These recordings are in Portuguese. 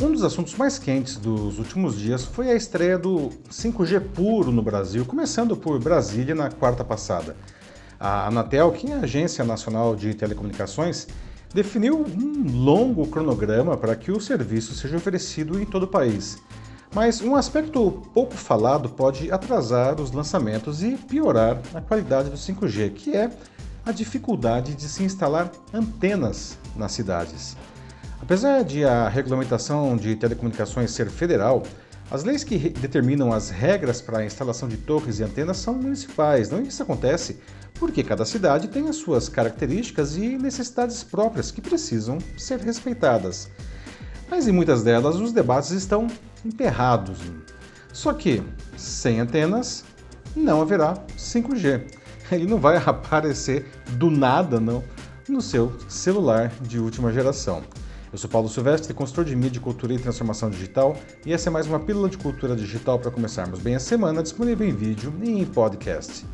Um dos assuntos mais quentes dos últimos dias foi a estreia do 5G puro no Brasil, começando por Brasília na quarta passada. A Anatel, que é a Agência Nacional de Telecomunicações, definiu um longo cronograma para que o serviço seja oferecido em todo o país. Mas um aspecto pouco falado pode atrasar os lançamentos e piorar a qualidade do 5G, que é a dificuldade de se instalar antenas nas cidades. Apesar de a regulamentação de telecomunicações ser federal, as leis que determinam as regras para a instalação de torres e antenas são municipais. Não, isso acontece porque cada cidade tem as suas características e necessidades próprias que precisam ser respeitadas. Mas em muitas delas os debates estão emperrados. Só que, sem antenas, não haverá 5G. Ele não vai aparecer do nada, não, no seu celular de última geração. Eu sou Paulo Silvestre, consultor de mídia, cultura e transformação digital, e essa é mais uma pílula de cultura digital para começarmos bem a semana, disponível em vídeo e em podcast.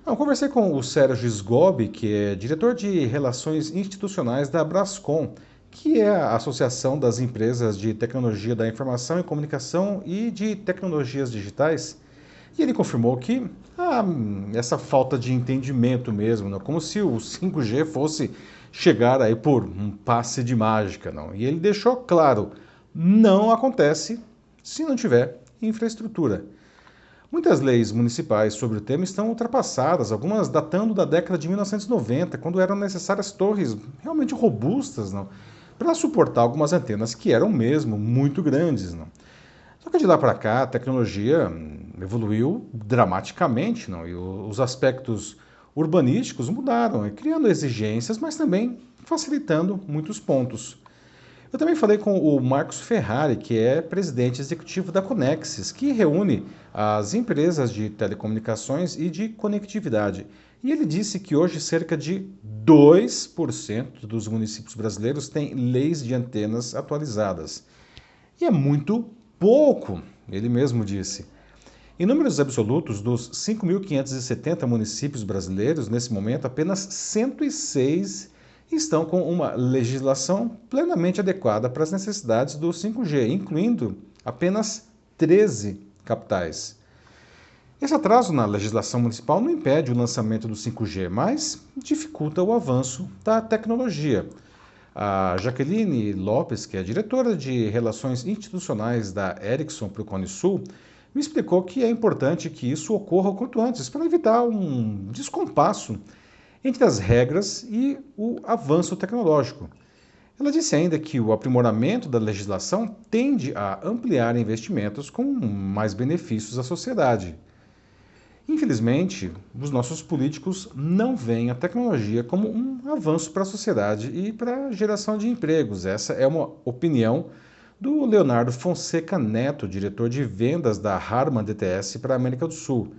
Eu conversei com o Sérgio Sgobi, que é diretor de Relações Institucionais da Brascom, que é a Associação das Empresas de Tecnologia da Informação e Comunicação e de Tecnologias Digitais, e ele confirmou que essa falta de entendimento mesmo, não, como se o 5G fosse chegar aí por um passe de mágica, não. E ele deixou claro, não acontece se não tiver infraestrutura. Muitas leis municipais sobre o tema estão ultrapassadas, algumas datando da década de 1990, quando eram necessárias torres realmente robustas, não, para suportar algumas antenas que eram mesmo muito grandes, não. Só que de lá para cá a tecnologia evoluiu dramaticamente, não, e os aspectos urbanísticos mudaram, criando exigências, mas também facilitando muitos pontos. Eu também falei com o Marcos Ferrari, que é presidente executivo da Conexis, que reúne as empresas de telecomunicações e de conectividade. E ele disse que hoje cerca de 2% dos municípios brasileiros têm leis de antenas atualizadas. E é muito pouco, ele mesmo disse. Em números absolutos, dos 5.570 municípios brasileiros, nesse momento, apenas 106 estão com uma legislação plenamente adequada para as necessidades do 5G, incluindo apenas 13 capitais. Esse atraso na legislação municipal não impede o lançamento do 5G, mas dificulta o avanço da tecnologia. A Jaqueline Lopes, que é diretora de Relações Institucionais da Ericsson para o Cone Sul, me explicou que é importante que isso ocorra o quanto antes, para evitar um descompasso entre as regras e o avanço tecnológico. Ela disse ainda que o aprimoramento da legislação tende a ampliar investimentos com mais benefícios à sociedade. Infelizmente, os nossos políticos não veem a tecnologia como um avanço para a sociedade e para a geração de empregos. Essa é uma opinião do Leonardo Fonseca Neto, diretor de vendas da Harman DTS para a América do Sul.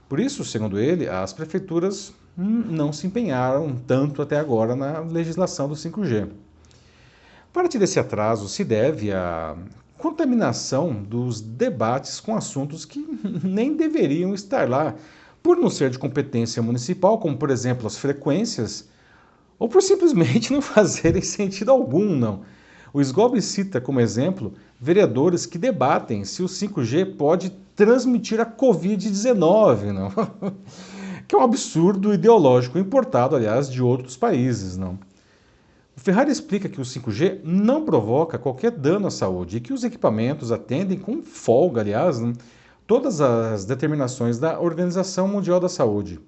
Por isso, segundo ele, as prefeituras não se empenharam tanto até agora na legislação do 5G. Parte desse atraso se deve à contaminação dos debates com assuntos que nem deveriam estar lá, por não ser de competência municipal, como, por exemplo, as frequências, ou por simplesmente não fazerem sentido algum, não. O Sgobi cita como exemplo vereadores que debatem se o 5G pode transmitir a Covid-19, não? Que é um absurdo ideológico importado, aliás, de outros países, não? O Ferrari explica que o 5G não provoca qualquer dano à saúde e que os equipamentos atendem com folga, aliás, né, todas as determinações da Organização Mundial da Saúde.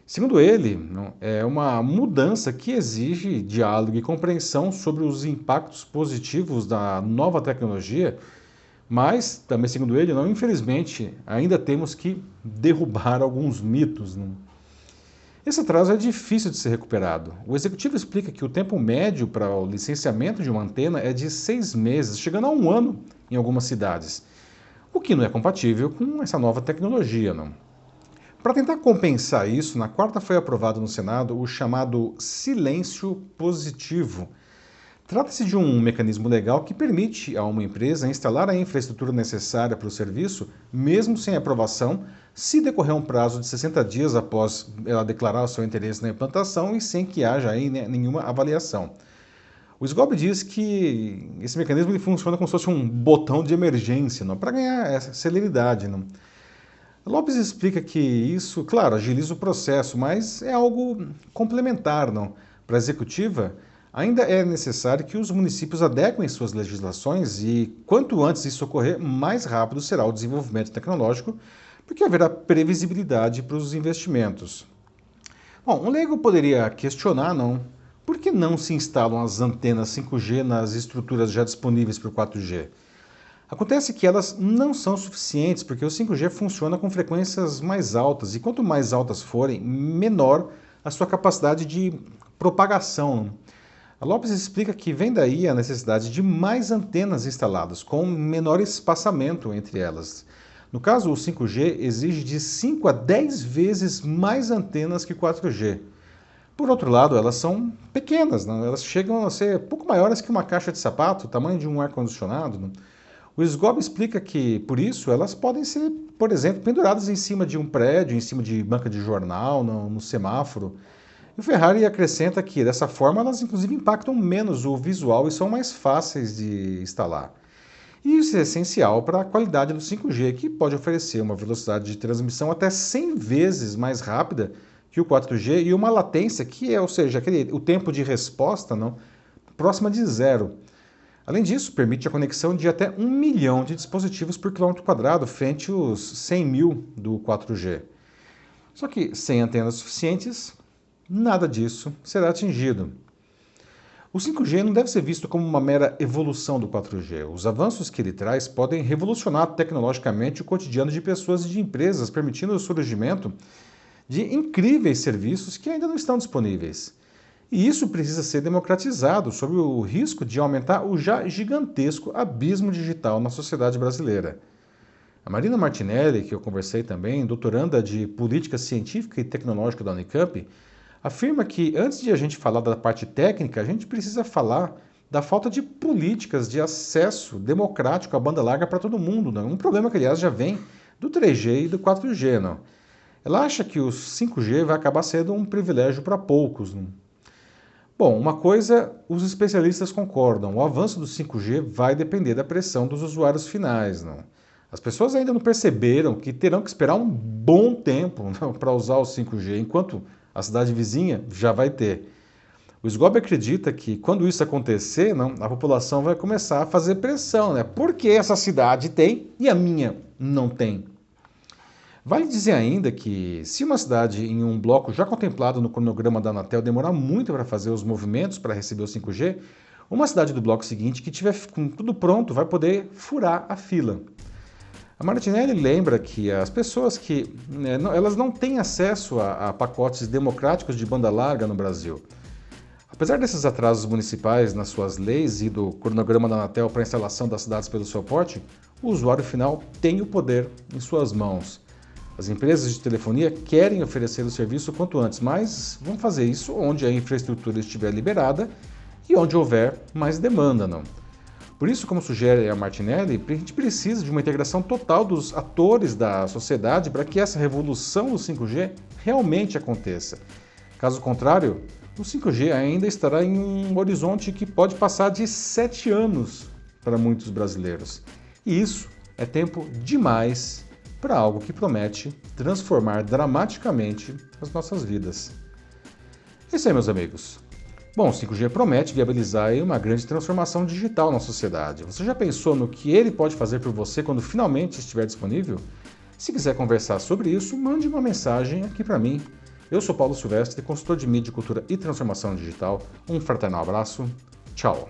Segundo ele, é uma mudança que exige diálogo e compreensão sobre os impactos positivos da nova tecnologia, mas, também segundo ele, infelizmente, ainda temos que derrubar alguns mitos. Esse atraso é difícil de ser recuperado. O executivo explica que o tempo médio para o licenciamento de uma antena é de 6 meses, chegando a 1 ano em algumas cidades, o que não é compatível com essa nova tecnologia, não. Para tentar compensar isso, na quarta foi aprovado no Senado o chamado silêncio positivo. Trata-se de um mecanismo legal que permite a uma empresa instalar a infraestrutura necessária para o serviço, mesmo sem aprovação, se decorrer um prazo de 60 dias após ela declarar o seu interesse na implantação e sem que haja aí nenhuma avaliação. O SGOB diz que esse mecanismo ele funciona como se fosse um botão de emergência, para ganhar essa celeridade. Não? Lopes explica que isso, claro, agiliza o processo, mas é algo complementar. Não? Para a executiva, ainda é necessário que os municípios adequem suas legislações e, quanto antes isso ocorrer, mais rápido será o desenvolvimento tecnológico, porque haverá previsibilidade para os investimentos. Bom, um leigo poderia questionar, por que não se instalam as antenas 5G nas estruturas já disponíveis para o 4G? Acontece que elas não são suficientes, porque o 5G funciona com frequências mais altas, e quanto mais altas forem, menor a sua capacidade de propagação. A Lopes explica que vem daí a necessidade de mais antenas instaladas, com menor espaçamento entre elas. No caso, o 5G exige de 5 a 10 vezes mais antenas que o 4G. Por outro lado, elas são pequenas, elas chegam a ser pouco maiores que uma caixa de sapato, o tamanho de um ar-condicionado. O SGOB explica que, por isso, elas podem ser, por exemplo, penduradas em cima de um prédio, em cima de banca de jornal, no semáforo. E o Ferrari acrescenta que, dessa forma, elas inclusive impactam menos o visual e são mais fáceis de instalar. E isso é essencial para a qualidade do 5G, que pode oferecer uma velocidade de transmissão até 100 vezes mais rápida que o 4G e uma latência que ou seja, o tempo de resposta próxima de zero. Além disso, permite a conexão de até 1 milhão de dispositivos por quilômetro quadrado, frente aos 100 mil do 4G. Só que, sem antenas suficientes, nada disso será atingido. O 5G não deve ser visto como uma mera evolução do 4G. Os avanços que ele traz podem revolucionar tecnologicamente o cotidiano de pessoas e de empresas, permitindo o surgimento de incríveis serviços que ainda não estão disponíveis. E isso precisa ser democratizado, sob o risco de aumentar o já gigantesco abismo digital na sociedade brasileira. A Marina Martinelli, que eu conversei também, doutoranda de Política Científica e Tecnológica da Unicamp, afirma que antes de a gente falar da parte técnica, a gente precisa falar da falta de políticas de acesso democrático à banda larga para todo mundo. Um problema que, aliás, já vem do 3G e do 4G. Ela acha que o 5G vai acabar sendo um privilégio para poucos. Bom, uma coisa os especialistas concordam, o avanço do 5G vai depender da pressão dos usuários finais. As pessoas ainda não perceberam que terão que esperar um bom tempo para usar o 5G, enquanto a cidade vizinha já vai ter. O SGOB acredita que quando isso acontecer, a população vai começar a fazer pressão. Por que essa cidade tem e a minha não tem? Vale dizer ainda que, se uma cidade em um bloco já contemplado no cronograma da Anatel demorar muito para fazer os movimentos para receber o 5G, uma cidade do bloco seguinte que tiver com tudo pronto vai poder furar a fila. A Martinelli lembra que as pessoas elas não têm acesso a pacotes democráticos de banda larga no Brasil. Apesar desses atrasos municipais nas suas leis e do cronograma da Anatel para a instalação das cidades pelo seu porte, o usuário final tem o poder em suas mãos. As empresas de telefonia querem oferecer o serviço o quanto antes, mas vão fazer isso onde a infraestrutura estiver liberada e onde houver mais demanda. Por isso, como sugere a Martinelli, a gente precisa de uma integração total dos atores da sociedade para que essa revolução do 5G realmente aconteça. Caso contrário, o 5G ainda estará em um horizonte que pode passar de 7 anos para muitos brasileiros. E isso é tempo demais para algo que promete transformar dramaticamente as nossas vidas. É isso aí, meus amigos. Bom, o 5G promete viabilizar uma grande transformação digital na sociedade. Você já pensou no que ele pode fazer por você quando finalmente estiver disponível? Se quiser conversar sobre isso, mande uma mensagem aqui para mim. Eu sou Paulo Silvestre, consultor de mídia, cultura e transformação digital. Um fraternal abraço. Tchau.